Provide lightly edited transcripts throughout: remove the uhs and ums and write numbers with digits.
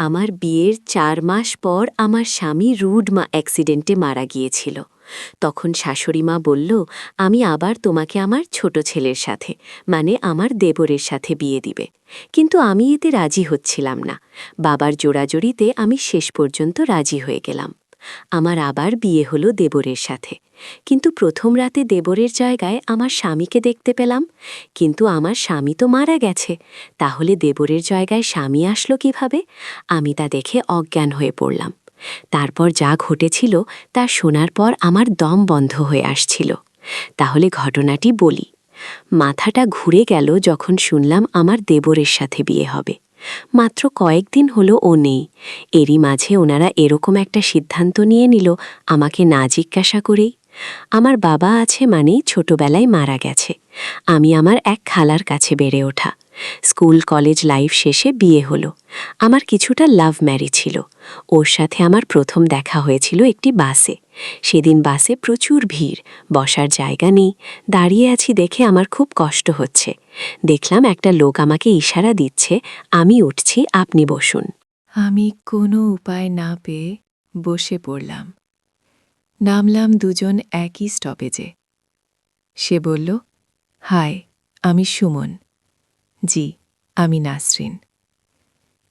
আমার বিয়ের ৪ মাস পর আমার স্বামী অ্যাক্সিডেন্টে মারা গিয়েছিল। তখন শাশুড়িমা বলল, আমি আবার তোমাকে আমার ছোট ছেলের সাথে, মানে আমার দেবরের সাথে বিয়ে দিবে। কিন্তু আমি এতে রাজি হচ্ছিলাম না। বাবার জোড়াজড়িতে আমি শেষ পর্যন্ত রাজি হয়ে গেলাম। আমার আবার বিয়ে হলো দেবরের সাথে। কিন্তু প্রথম রাতে দেবরের জায়গায় আমার স্বামীকে দেখতে পেলাম। কিন্তু আমার স্বামী তো মারা গেছে, তাহলে দেবরের জায়গায় স্বামী আসলো কিভাবে? আমি তা দেখে অজ্ঞান হয়ে পড়লাম। তারপর যা ঘটেছিল তা শোনার পর আমার দম বন্ধ হয়ে আসছিল। তাহলে ঘটনাটি বলি। মাথাটা ঘুরে গেল যখন শুনলাম আমার দেবরের সাথে বিয়ে হবে। মাত্র কয়েকদিন হলো ও নেই। এরই মাঝে ওনারা এরকম একটা সিদ্ধান্ত নিয়ে নিল আমাকে না জিজ্ঞাসা করেই। আমার বাবা আছে মানেই ছোটবেলায় মারা গেছে। আমি আমার এক খালার কাছে বেড়ে ওঠা। স্কুল কলেজ লাইফ শেষে বিয়ে হলো। আমার কিছুটা লাভ ম্যারেজ ছিল। ওর সাথে আমার প্রথম দেখা হয়েছিল একটি বাসে। সেদিন বাসে প্রচুর ভিড়, বসার জায়গা নেই। দাঁড়িয়ে আছি দেখে আমার খুব কষ্ট হচ্ছে। দেখলাম একটা লোক আমাকে ইশারা দিচ্ছে, আমি উঠছি, আপনি বসুন। আমি কোনো উপায় না পেয়ে বসে পড়লাম। নামলাম দুজন একই স্টপেজে। সে বলল, হাই, আমি সুমন। জি, আমি নাসরিন।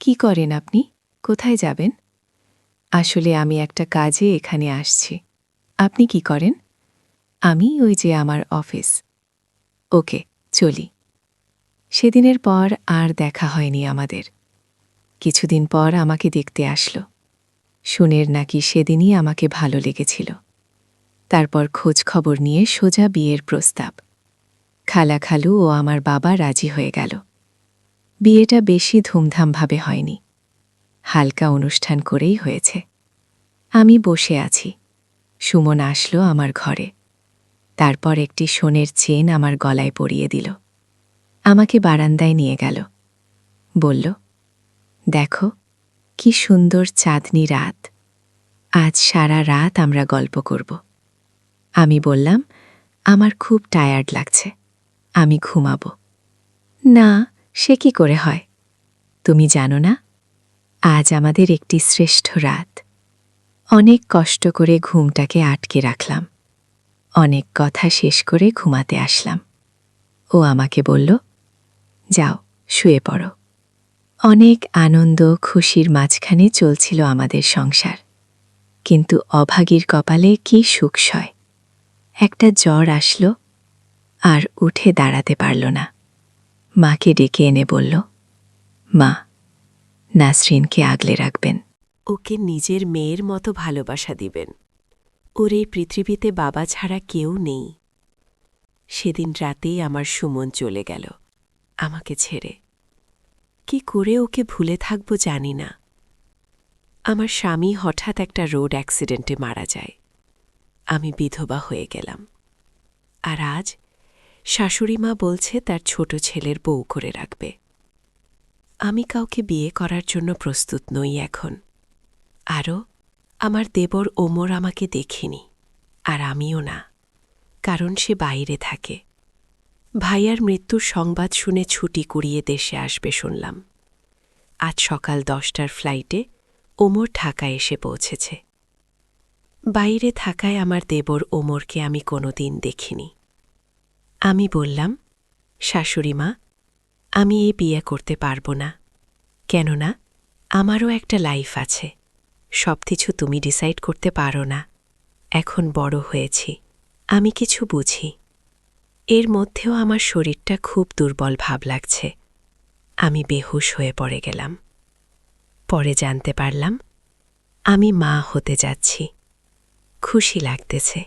কি করেন আপনি? কোথায় যাবেন? আসলে আমি একটা কাজে এখানে আসছি। আপনি কি করেন? আমি ওই যে আমার অফিস। ওকে, চলি। সেদিনের পর আর দেখা হয়নি আমাদের। কিছুদিন পর আমাকে দেখতে আসলো। শুনের নাকি সেদিনই আমাকে ভালো লেগেছিল। তারপর খোঁজ খবর নিয়ে সোজা বিয়ের প্রস্তাব। খালা খালু ও আমার বাবা রাজি হয়ে গেল। বিয়েটা বেশি ধুমধামভাবে হয়নি, হালকা অনুষ্ঠান করেই হয়েছে। আমি বসে আছি। সুমন আসলো আমার ঘরে। তারপর একটি সোনের চেন আমার গলায় পরিয়ে দিল। আমাকে বারান্দায় নিয়ে গেল। বলল, দেখো কি সুন্দর চাঁদনি রাত। আজ সারা রাত আমরা গল্প করব। আমি বললাম, আমার খুব টায়ার্ড লাগছে, আমি ঘুমাব। না, সে কি করে হয়? তুমি জানো না, আজ আমাদের একটি শ্রেষ্ঠ রাত। অনেক কষ্ট করে ঘুমটাকে আটকে রাখলাম। অনেক কথা শেষ করে ঘুমাতে আসলাম। ও আমাকে বলল, যাও, শুয়ে পড়ো। অনেক আনন্দ খুশির মাঝখানে চলছিল আমাদের সংসার। কিন্তু অভাগীর কপালে কি সুখসয়। একটা জ্বর আসলো, আর উঠে দাঁড়াতে পারল না। মাকে ডেকে এনে বলল, মা, নাসরিনকে আগলে রাখবেন। ওকে নিজের মেয়ের মতো ভালোবাসা দিবেন। ওর এই পৃথিবীতে বাবা ছাড়া কেউ নেই। সেদিন রাতেই আমার সুমন চলে গেল আমাকে ছেড়ে। কি করে ওকে ভুলে থাকব জানি না। আমার স্বামী হঠাৎ একটা রোড অ্যাক্সিডেন্টে মারা যায়। আমি বিধবা হয়ে গেলাম। আর আজ শাশুড়িমা বলছে তার ছোট ছেলের বউ করে রাখবে। আমি কাউকে বিয়ে করার জন্য প্রস্তুত নই এখন। আরও আমার দেবর ওমর আমাকে দেখেনি, আর আমিও না, কারণ সে বাইরে থাকে। ভাইয়ার মৃত্যুর সংবাদ শুনে ছুটি কুড়িয়ে দেশে আসবে শুনলাম। আজ সকাল 10টার ফ্লাইটে ওমর ঢাকায় এসে পৌঁছেছে। বাইরে থাকায় আমার দেবর ওমরকে আমি কোনোদিন দেখিনি। আমি বললাম, শাশুড়িমা, আমি এই বিয়ে করতে পারব না। কেননা আমারও একটা লাইফ আছে। সব কিছু তুমি ডিসাইড করতে পারো না। এখন বড় হয়েছি, আমি কিছু বুঝি। এর মধ্যেও আমার শরীরটা খুব দুর্বল ভাব লাগছে। আমি বেহুশ হয়ে পড়ে গেলাম। পরে জানতে পারলাম আমি মা হতে যাচ্ছি। খুশি লাগতেছে।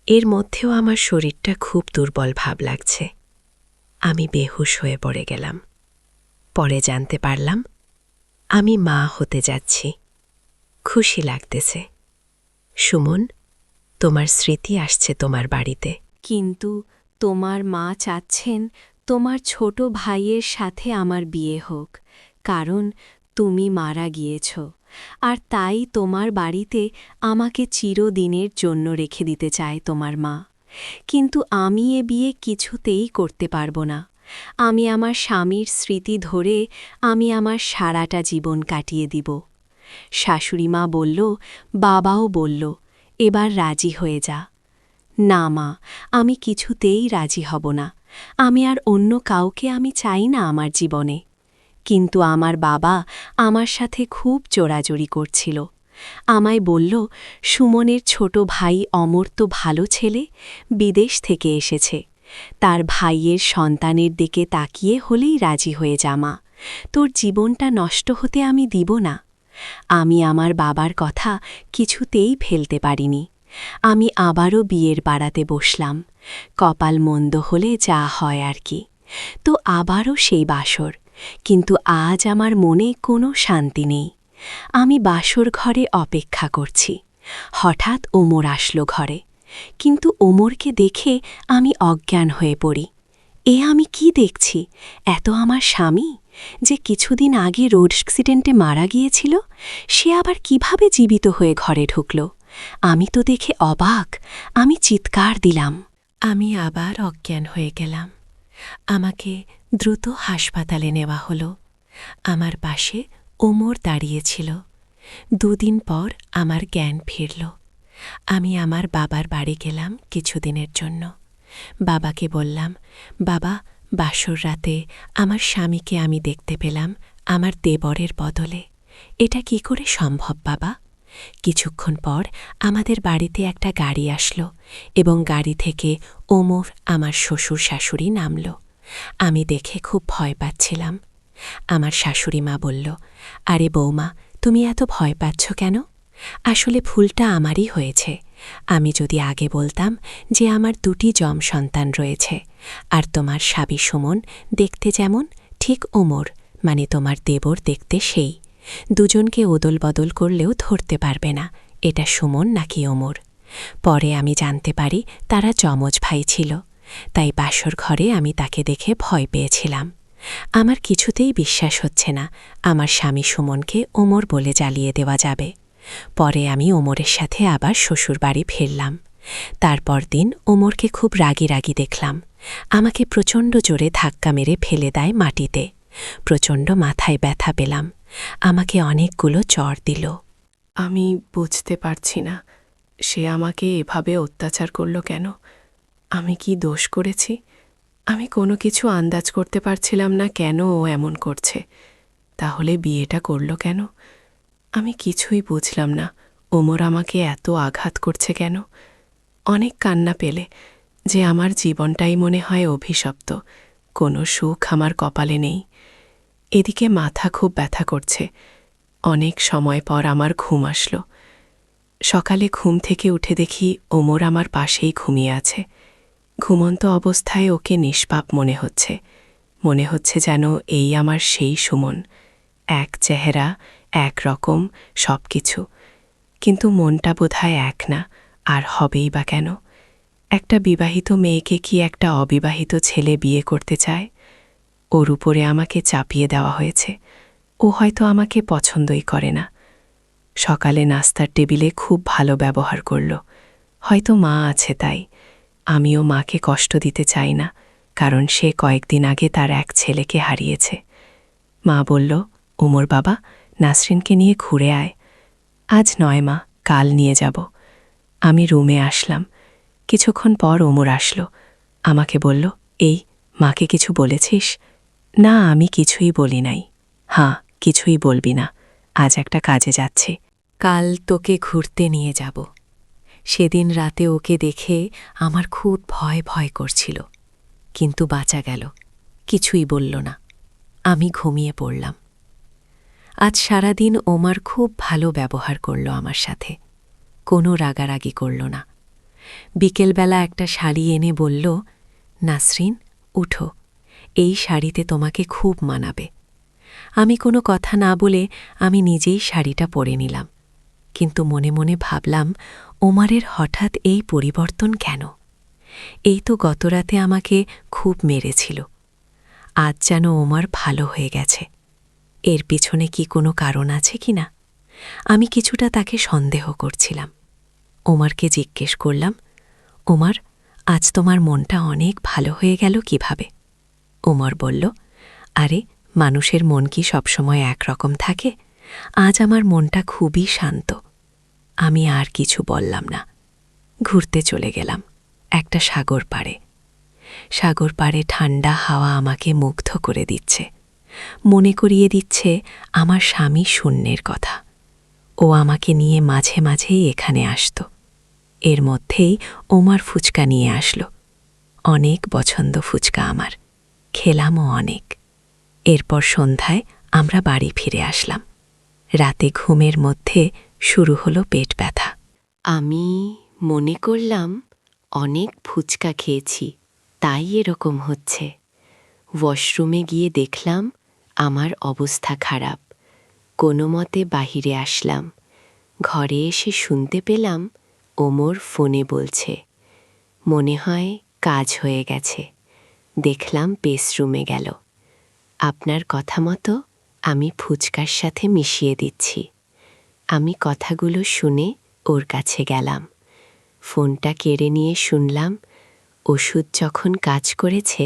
এর মধ্যেও আমার শরীরটা খুব দুর্বল ভাব লাগছে। আমি বেহুশ হয়ে পড়ে গেলাম। পরে জানতে পারলাম আমি মা হতে যাচ্ছি। খুশি লাগতেছে। সুমন, তোমার স্মৃতি আসছে তোমার বাড়িতে। কিন্তু তোমার মা চাচ্ছেন তোমার ছোট ভাইয়ের সাথে আমার বিয়ে হোক, কারণ তুমি মারা গিয়েছ। আর তাই তোমার বাড়িতে আমাকে চিরদিনের জন্য রেখে দিতে চায় তোমার মা। কিন্তু আমি এ বিয়ে কিছুতেই করতে পারব না। আমি আমার স্বামীর স্মৃতি ধরে আমি আমার সারাটা জীবন কাটিয়ে দিব। শাশুড়িমা বলল, বাবাও বলল, এবার রাজি হয়ে যা। না মা, আমি কিছুতেই রাজি হব না। আমি আর অন্য কাউকে আমি চাই না আমার জীবনে। কিন্তু আমার বাবা আমার সাথে খুব জোরাজুরি করছিল। আমায় বলল, সুমনের ছোট ভাই অমর তো ভালো ছেলে, বিদেশ থেকে এসেছে। তার ভাইয়ের সন্তানের দিকে তাকিয়ে হলেই রাজি হয়ে যা মা, তোর জীবনটা নষ্ট হতে আমি দিব না। আমি আমার বাবার কথা কিছুতেই ফেলতে পারিনি। আমি আবারও বিয়ের বাড়াতে বসলাম। কপাল মন্দ হলে যা হয় আর কি। তো আবারও সেই বাসর, কিন্তু আজ আমার মনে কোনো শান্তি নেই। আমি বাসর ঘরে অপেক্ষা করছি। হঠাৎ ওমর আসলো ঘরে, কিন্তু ওমরকে দেখে আমি অজ্ঞান হয়ে পড়ি। এ আমি কি দেখছি? এত আমার স্বামী, যে কিছুদিন আগে রোড অ্যাক্সিডেন্টে মারা গিয়েছিল, সে আবার কিভাবে জীবিত হয়ে ঘরে ঢুকল? আমি তো দেখে অবাক। আমি চিৎকার দিলাম। আমি আবার অজ্ঞান হয়ে গেলাম। আমাকে দ্রুত হাসপাতালে নেওয়া হলো। আমার পাশে ওমর দাঁড়িয়েছিল। দুদিন পর আমার জ্ঞান ফিরল। আমি আমার বাবার বাড়ি গেলাম কিছুদিনের জন্য। বাবাকে বললাম, বাবা, বাসর রাতে আমার স্বামীকে আমি দেখতে পেলাম আমার দেবরের বদলে। এটা কি করে সম্ভব বাবা? কিছুক্ষণ পর আমাদের বাড়িতে একটা গাড়ি আসলো এবং গাড়ি থেকে ওমর আমার শ্বশুর শাশুড়ি নামল। আমি দেখে খুব ভয় পাচ্ছিলাম। আমার শাশুড়ি মা বলল, আরে বৌমা, তুমি এত ভয় পাচ্ছ কেন? আসলে ভুলটা আমারই হয়েছে। আমি যদি আগে বলতাম যে আমার দুটি যম সন্তান রয়েছে, আর তোমার স্বামী সুমন দেখতে যেমন, ঠিক ওমর মানে তোমার দেবর দেখতে সেই। দুজনকে ওদল বদল করলেও ধরতে পারবে না এটা সুমন নাকি ওমর। পরে আমি জানতে পারি তারা যমজ ভাই ছিল। তাই বাসর ঘরে আমি তাকে দেখে ভয় পেয়েছিলাম। আমার কিছুতেই বিশ্বাস হচ্ছে না আমার স্বামী সুমনকে ওমর বলে জ্বালিয়ে দেওয়া যাবে। পরে আমি ওমরের সাথে আবার শ্বশুরবাড়ি ফিরলাম। তারপর দিন ওমরকে খুব রাগী রাগী দেখলাম। আমাকে প্রচণ্ড জোরে ধাক্কা মেরে ফেলে দেয় মাটিতে। প্রচণ্ড মাথায় ব্যথা পেলাম। আমাকে অনেকগুলো চড় দিল। আমি বুঝতে পারছি না, সে আমাকে এভাবে অত্যাচার করল কেন? আমি কি দোষ করেছি? আমি কোনো কিছু আন্দাজ করতে পারছিলাম না কেন ও এমন করছে। তাহলে বিয়েটা করল কেন? আমি কিছুই বুঝলাম না। ওমর আমাকে এত আঘাত করছে কেন? অনেক কান্না পেলে যে আমার জীবনটাই মনে হয় অভিশপ্ত, কোনো সুখ আমার কপালে নেই। এদিকে মাথা খুব ব্যথা করছে। অনেক সময় পর আমার ঘুম আসলো। সকালে ঘুম থেকে উঠে দেখি ওমর আমার পাশেই ঘুমিয়ে আছে। ঘুমন্ত অবস্থায় ওকে নিষ্পাপ মনে হচ্ছে। মনে হচ্ছে যেন এই আমার সেই সুমন, এক চেহারা, এক রকম সব কিছু। কিন্তু মনটা বোধহয় এক না, আর হবেই বা কেন? একটা বিবাহিত মেয়েকে কি একটা অবিবাহিত ছেলে বিয়ে করতে চায়? ওর উপরে আমাকে চাপিয়ে দেওয়া হয়েছে। ও হয়তো আমাকে পছন্দই করে না। সকালে নাস্তার টেবিলে খুব ভালো ব্যবহার করল। হয়তো মা আছে তাই। আমিও মাকে কষ্ট দিতে চাই না, কারণ সে কয়েকদিন আগে তার এক ছেলেকে হারিয়েছে। মা বলল, ওমর বাবা, নাসরিনকে নিয়ে ঘুরে আয়। আজ নয় মা, কাল নিয়ে যাব। আমি রুমে আসলাম। কিছুক্ষণ পর ওমর আসলো। আমাকে বলল, এই, মাকে কিছু বলেছিস? না, আমি কিছুই বলি নাই। হ্যাঁ, কিছুই বলবি না। আজ একটা কাজে যাচ্ছি। কাল তোকে ঘুরতে নিয়ে যাব। সেদিন রাতে ওকে দেখে আমার খুব ভয় ভয় করছিল, কিন্তু বাঁচা গেল। কিছুই বলল না। আমি ঘুমিয়ে পড়লাম। আজ সারাদিন ওমর খুব ভালো ব্যবহার করল আমার সাথে, কোনো রাগারাগি করল না। বিকেলবেলা একটা শাড়ি এনে বলল, নাসরিন, উঠো, এই শাড়িতে তোমাকে খুব মানাবে। আমি কোনো কথা না বলে আমি নিজেই শাড়িটা পরে নিলাম, কিন্তু মনে মনে ভাবলাম, ওমরের হঠাৎ এই পরিবর্তন কেন? এই তো গতরাতে আমাকে খুব মেরেছিল। আজ যেন ওমর ভালো হয়ে গেছে। এর পিছনে কি কোনো কারণ আছে কি না? আমি কিছুটা তাকে সন্দেহ করছিলাম। ওমরকে জিজ্ঞেস করলাম, ওমর, আজ তোমার মনটা অনেক ভালো হয়ে গেল কিভাবে? ওমর বলল, আরে মানুষের মন কি সবসময় একরকম থাকে? আজ আমার মনটা খুবই শান্ত। আমি আর কিছু বললাম না। ঘুরতে চলে গেলাম একটা সাগর পাড়ে। সাগর পাড়ে ঠান্ডা হাওয়া আমাকে মুগ্ধ করে দিচ্ছে, মনে করিয়ে দিচ্ছে আমার স্বামী শূন্যের কথা। ও আমাকে নিয়ে মাঝে মাঝেই এখানে আসত। এর মধ্যেই ওমর ফুচকা নিয়ে আসলো। অনেক পছন্দ ফুচকা আমার, খেলামও অনেক। এরপর সন্ধ্যায় আমরা বাড়ি ফিরে আসলাম। রাতে ঘুমের মধ্যে শুরু হলো পেট ব্যথা। আমি মনে করলাম অনেক ফুচকা খেয়েছি, তাই এরকম হচ্ছে। ওয়াশরুমে গিয়ে দেখলাম আমার অবস্থা খারাপ। কোনো মতে বাহিরে আসলাম। ঘরে এসে শুনতে পেলাম ওমর ফোনে বলছে। মনে হয় কাজ হয়ে গেছে। দেখলাম বেসরুমে গেল। আপনার কথা মতো আমি ফুচকার সাথে মিশিয়ে দিচ্ছি। আমি কথাগুলো শুনে ওর কাছে গেলাম। ফোনটা কেড়ে নিয়ে শুনলাম, ওষুধ যখন কাজ করেছে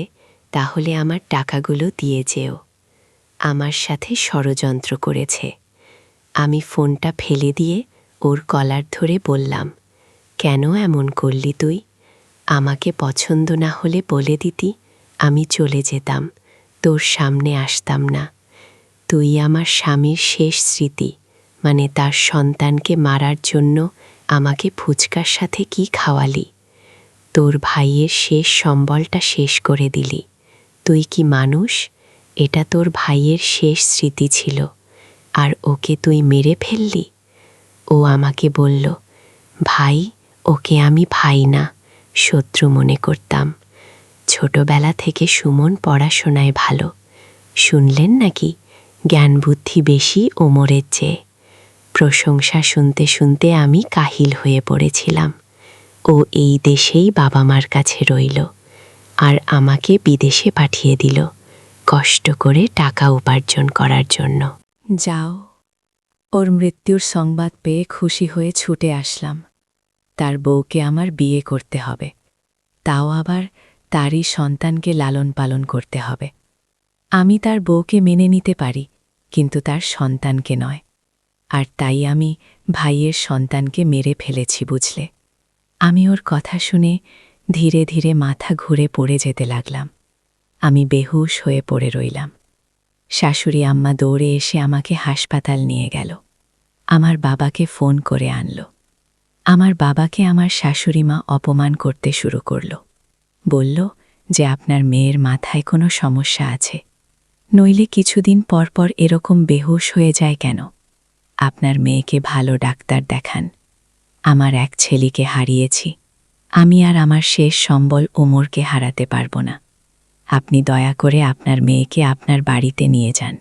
তাহলে আমার টাকাগুলো দিয়ে যেও। আমার সাথে ষড়যন্ত্র করেছে। আমি ফোনটা ফেলে দিয়ে ওর কলার ধরে বললাম, কেন এমন করলি তুই? আমাকে পছন্দ না হলে বলে দিতি, আমি চলে যেতাম, তোর সামনে আসতাম না। তুই আমার স্বামীর শেষ স্মৃতি, মানে তার সন্তানকে মারার জন্য আমাকে ফুচকার সাথে কি খাওয়ালি? তোর ভাইয়ের শেষ সম্বলটা শেষ করে দিলি। তুই কি মানুষ? এটা তোর ভাইয়ের শেষ স্মৃতি ছিল, আর ওকে তুই মেরে ফেললি। ও আমাকে বলল, ভাই, ওকে আমি ভাই না, শত্রু মনে করতাম। ছোটবেলা থেকে সুমন পড়াশোনায় ভালো। শুনলেন নাকি জ্ঞান বুদ্ধি বেশি ওমরের চেয়ে? প্রশংসা শুনতে শুনতে আমি কাহিল হয়ে পড়েছিলাম। ও এই দেশেই বাবা মার কাছে রইল, আর আমাকে বিদেশে পাঠিয়ে দিল কষ্ট করে টাকা উপার্জন করার জন্য। যাও। ওর মৃত্যুর সংবাদ পেয়ে খুশি হয়ে ছুটে আসলাম। তার বউকে আমার বিয়ে করতে হবে, তাও আবার তারই সন্তানকে লালন পালন করতে হবে। আমি তার বউকে মেনে নিতে পারি, কিন্তু তার সন্তানকে নয়। আর তাই আমি ভাইয়ের সন্তানকে মেরে ফেলেছি, বুঝলে? আমি ওর কথা শুনে ধীরে ধীরে মাথা ঘুরে পড়ে যেতে লাগলাম। আমি বেহুশ হয়ে পড়ে রইলাম। শাশুড়ি আম্মা দৌড়ে এসে আমাকে হাসপাতাল নিয়ে গেল। আমার বাবাকে ফোন করে আনল। আমার বাবাকে আমার শাশুড়িমা অপমান করতে শুরু করল। বলল যে আপনার মেয়ের মাথায় কোনো সমস্যা আছে, নইলে কিছুদিন পর পর এরকম বেহুশ হয়ে যায় কেন? আপনার মেয়েকে ভালো ডাক্তার দেখান। আমার এক ছেলেকে হারিয়েছি, আমি আর আমার শেষ সম্বল ওমরকে হারাতে পারব না। আপনি দয়া করে আপনার মেয়েকে আপনার বাড়িতে নিয়ে যান।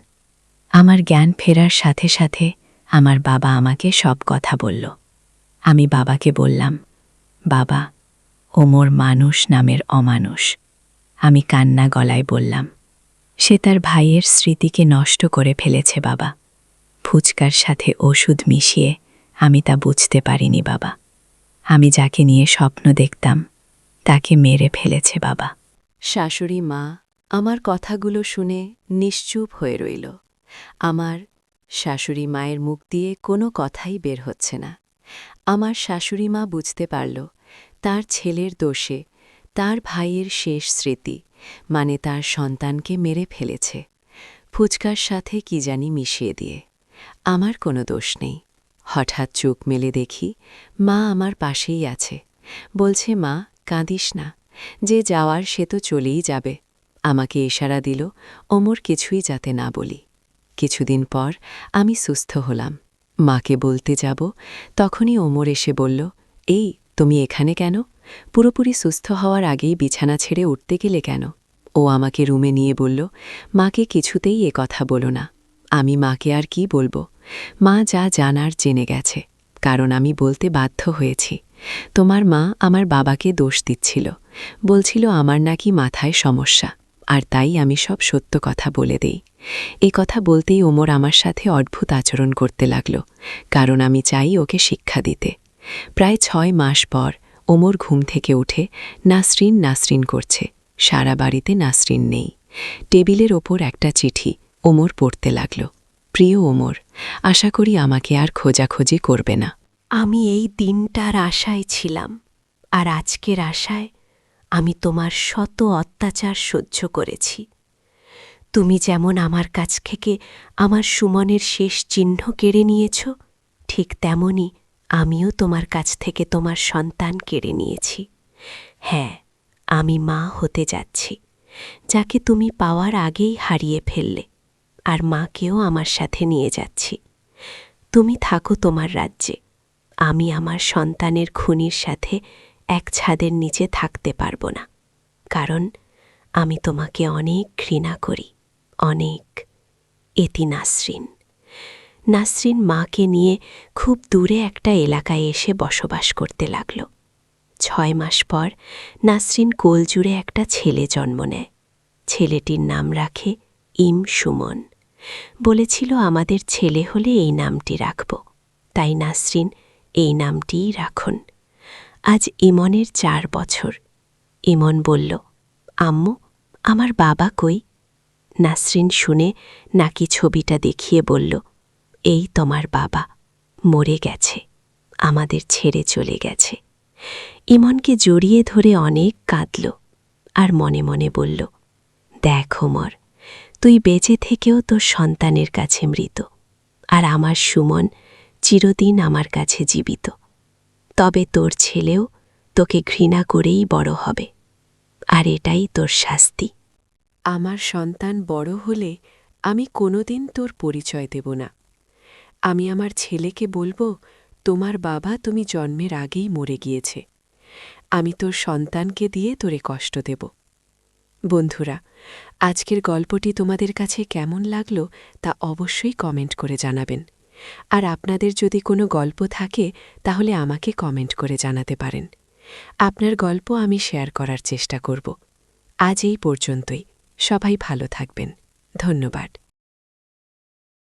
আমার জ্ঞান ফেরার সাথে সাথে আমার বাবা আমাকে সব কথা বলল। আমি বাবাকে বললাম, বাবা, ওমর মানুষ নামের অমানুষ। আমি কান্না গলায় বললাম, সে তার ভাইয়ের স্মৃতিকে নষ্ট করে ফেলেছে বাবা। ফুচকার সাথে ওষুধ মিশিয়ে। আমি তা বুঝতে পারিনি বাবা। আমি যাকে নিয়ে স্বপ্ন দেখতাম তাকে মেরে ফেলেছে বাবা। শাশুড়ি মা আমার কথাগুলো শুনে নিশ্চুপ হয়ে রইল। আমার শাশুড়ি মায়ের মুখ দিয়ে কোনো কথাই বের হচ্ছে না। আমার শাশুড়ি মা বুঝতে পারল তার ছেলের দোষে তার ভাইয়ের শেষ স্মৃতি, মানে তার সন্তানকে মেরে ফেলেছে ফুচকার সাথে কি জানি মিশিয়ে দিয়ে। আমার কোনো দোষ নেই। হঠাৎ চোখ মেলে দেখি মা আমার পাশেই আছে। বলছে, মা, কাঁদিস না, যে যাওয়ার সে তো চলেই যাবে। আমাকে ইশারা দিল ওমর কিছুই যাতে না বলি। কিছুদিন পর আমি সুস্থ হলাম। মাকে বলতে যাব, তখনই ওমর এসে বলল, এই তুমি এখানে কেন? পুরোপুরি সুস্থ হওয়ার আগেই বিছানা ছেড়ে উঠতে গেলে কেন? ও আমাকে রুমে নিয়ে বলল, মাকে কিছুতেই এ কথা বলো না। আমি মাকে আর কি বলবো? মা যা জানার জেনে গেছে, কারণ আমি বলতে বাধ্য হয়েছি। তোমার মা আমার বাবাকে দোষ দিচ্ছিল, বলছিল আমার নাকি মাথায় সমস্যা, আর তাই আমি সব সত্য কথা বলে দেই। এই কথা বলতেই ওমর আমার সাথে অদ্ভুত আচরণ করতে লাগল, কারণ আমি চাই ওকে শিক্ষা দিতে। প্রায় 6 মাস পর ওমর ঘুম থেকে উঠে নাসরিন নাসরিন করছে। সারা বাড়িতে নাসরিন নেই। টেবিলের ওপর একটা চিঠি ওমর পড়তে লাগল। প্রিয় ওমর, আশা করি আমাকে আর খোঁজাখুঁজি করবে না। আমি এই দিনটার আশায় ছিলাম, আর আজকের আশায় আমি তোমার শত অত্যাচার সহ্য করেছি। তুমি যেমন আমার কাছ থেকে আমার সুমনের শেষ চিহ্ন কেড়ে নিয়েছ, ঠিক তেমনি আমিও তোমার কাছ থেকে তোমার সন্তান কেড়ে নিয়েছি। হ্যাঁ, আমি মা হতে যাচ্ছি, যাকে তুমি পাওয়ার আগেই হারিয়ে ফেললে, আর মাকেও আমার সাথে নিয়ে যাচ্ছি। তুমি থাকো তোমার রাজ্যে, আমি আমার সন্তানের খুনির সাথে এক ছাদের নিচে থাকতে পারব না, কারণ আমি তোমাকে অনেক ঘৃণা করি, অনেক। এতি নাসরিন। নাসরিন মাকে নিয়ে খুব দূরে একটা এলাকায় এসে বসবাস করতে লাগল। 6 মাস পর নাসরিন কোলজুড়ে একটা ছেলে জন্ম নেয়। ছেলেটির নাম রাখে সুমন। বলেছিল আমাদের ছেলে হলে এই নামটি রাখব, তাই নাসরিন এই নামটিই রাখুন। আজ ইমনের 4 বছর। ইমন বলল, আম্মু, আমার বাবা কই? নাসরিন শুনে নাকি ছবিটা দেখিয়ে বলল, এই তোমার বাবা, মরে গেছে, আমাদের ছেড়ে চলে গেছে। ইমনকে জড়িয়ে ধরে অনেক কাঁদল, আর মনে মনে বলল, দেখ ওমর, তুই বেঁচে থেকেও তোর সন্তানের কাছে মৃত, আর আমার সুমন চিরদিন আমার কাছে জীবিত। তবে তোর ছেলেও তোকে ঘৃণা করেই বড় হবে, আর এটাই তোর শাস্তি। আমার সন্তান বড় হলে আমি কোনোদিন তোর পরিচয় দেব না। আমি আমার ছেলেকে বলবো, তোমার বাবা তুমি জন্মের আগেই মরে গিয়েছে। আমি তোর সন্তানকে দিয়ে তোরে কষ্ট দেব। বন্ধুরা, আজকের গল্পটি তোমাদের কাছে কেমন লাগলো তা অবশ্যই কমেন্ট করে জানাবেন। আর আপনাদের যদি কোনো গল্প থাকে তাহলে আমাকে কমেন্ট করে জানাতে পারেন। আপনার গল্প আমি শেয়ার করার চেষ্টা করব। আজ এই পর্যন্তই। সবাই ভালো থাকবেন। ধন্যবাদ।